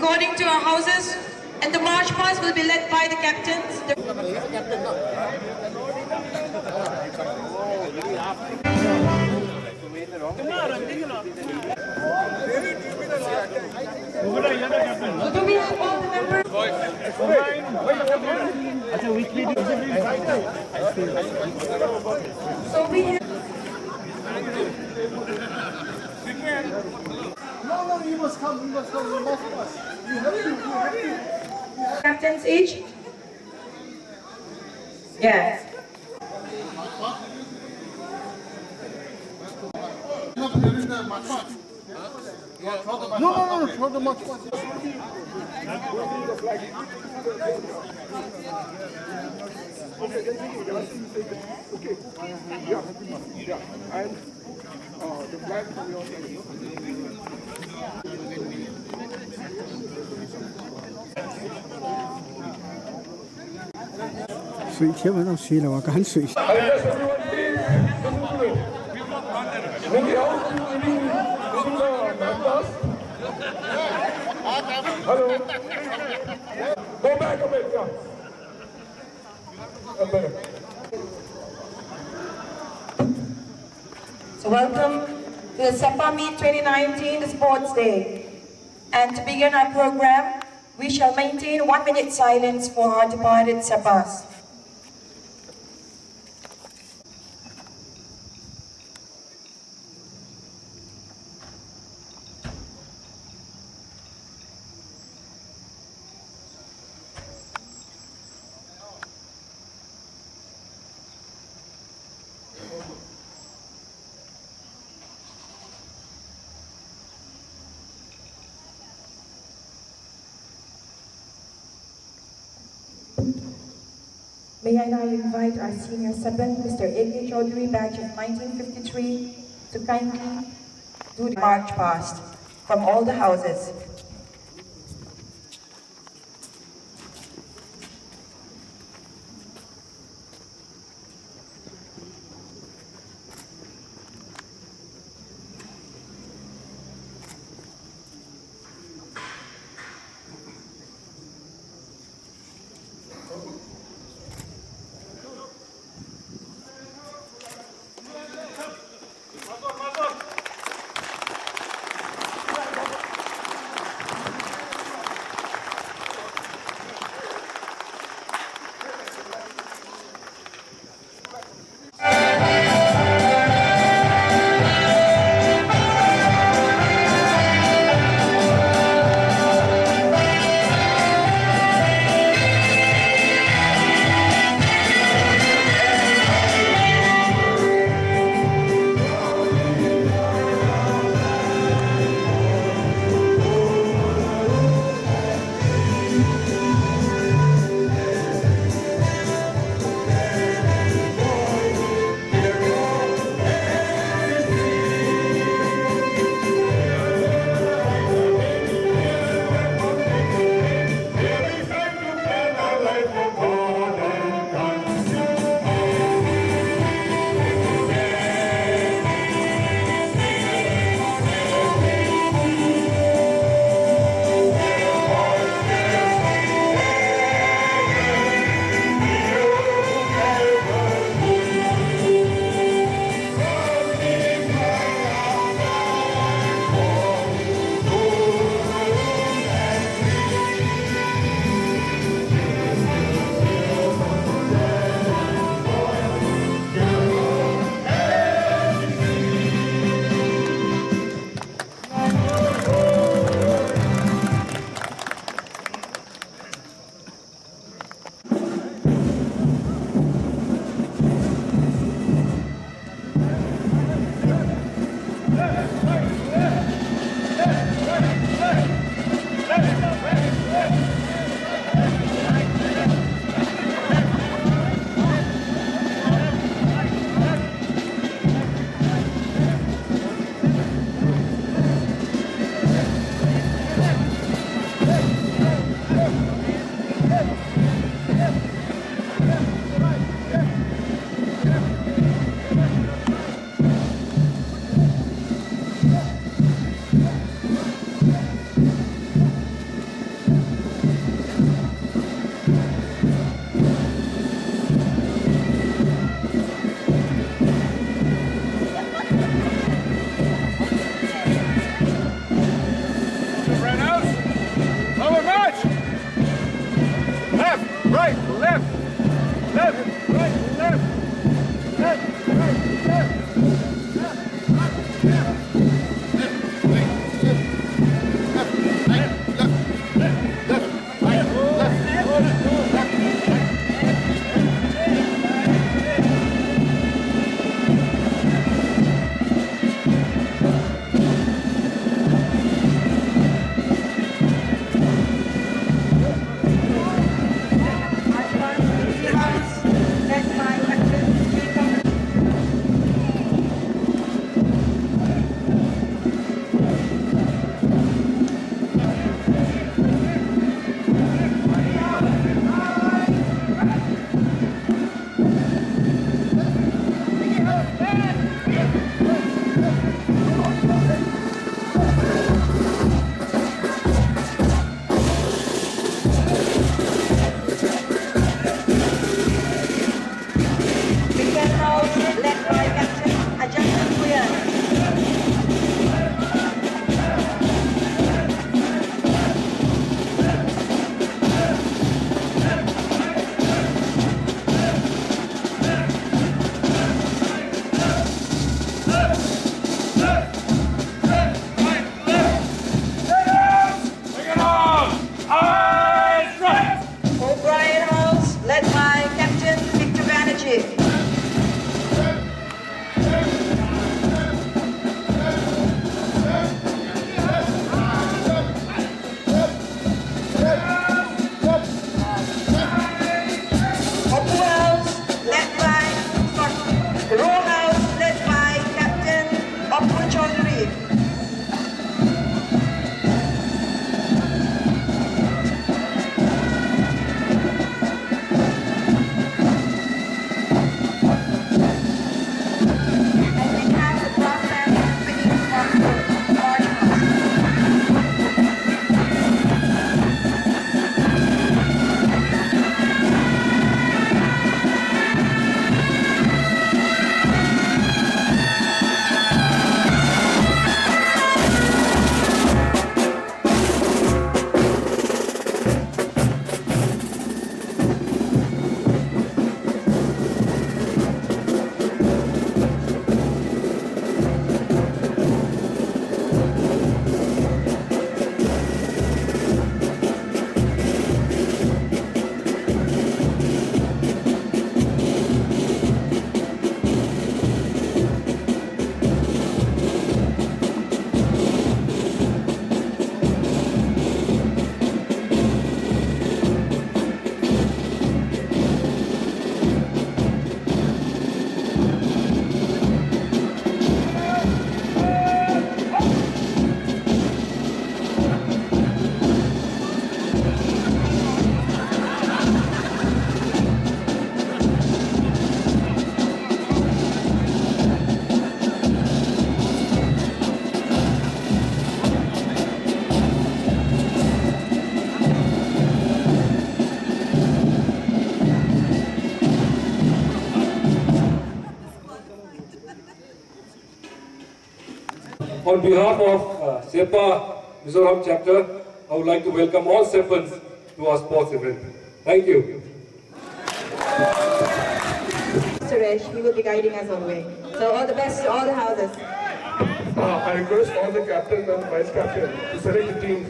according to our houses, and the march past will be led by the captains. So do we have all the members? So we have... No, you must come, you must pass. You have to. Captains each? Yes. No, for the march past. Okay. Yeah. And the flag from your水贴完了水了，我赶水。Hello. Go back a bit, yeah. A minute. So welcome to the SEPPA Meet 2019, the Sports Day. And to begin our program, we shall maintain 1 minute silence for our departed SEPPAs. May I now invite our senior seven, Mr. A.K. Chaudhary, batch of 1953, to kindly do the march past from all the houses. Right, left, left, right, left, left, right, left. On behalf of SEPPA Mizoram chapter, I would like to welcome all Seppans to our sports event. Thank you. Suresh, he will be guiding us all the way. So all the best to all the houses. I request all the captains and vice captains to select the teams,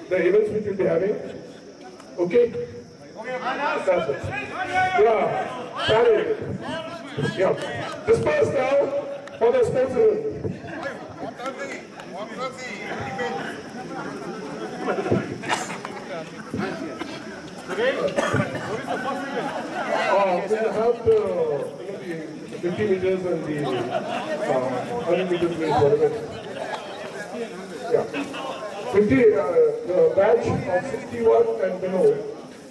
the events which we'll be having. Okay? That's it. Yeah. Sorry. Yeah. Disperse now for the sports event. We'll have the 50 meters and the 100 meters race, whatever. Yeah. 50, the batch of 61 and below.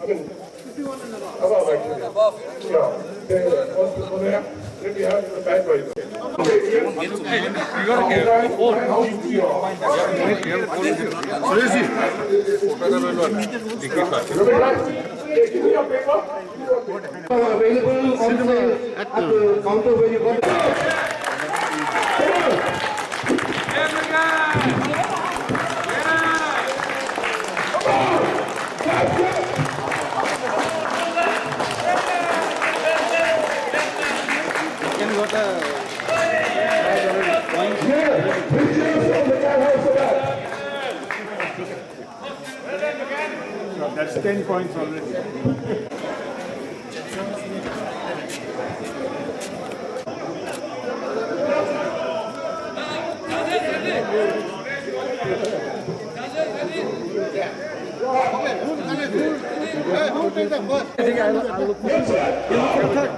I mean, 51 and above actually. Above. Yeah. Then we have the batch right there. You got to get available on sale at the counter where you got That's 10 points already. Who take the first? I think I'll look for third.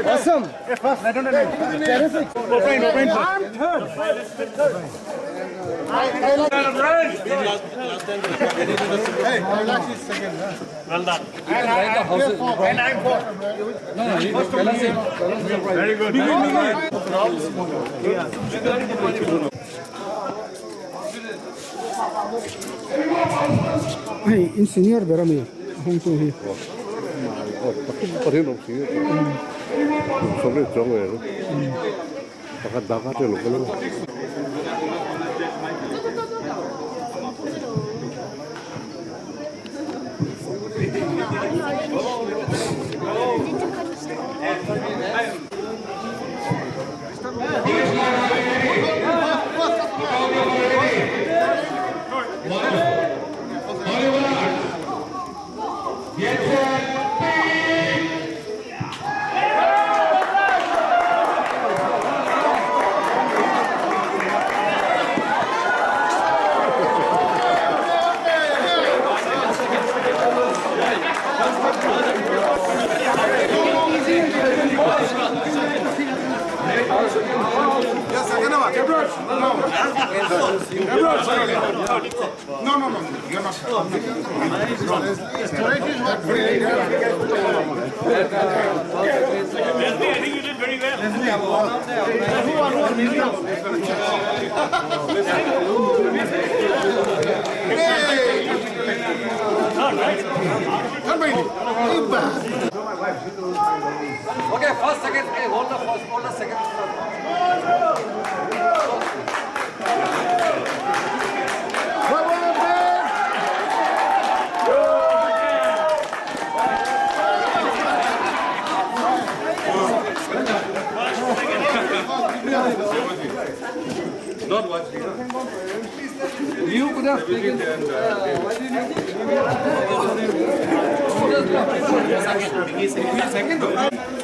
Awesome. Terrific. I'm third. Hey, Kailash is second. Well done. And I'm fourth. Very good. In senior berami hong tu hi parin opsi sobre chong e pakat dakat e lokal No, you're not. Straight is what Leslie, I think you did very well. Okay, first, second. Hey, hold the second. Not watching. You could have taken. Why didn't you? Second.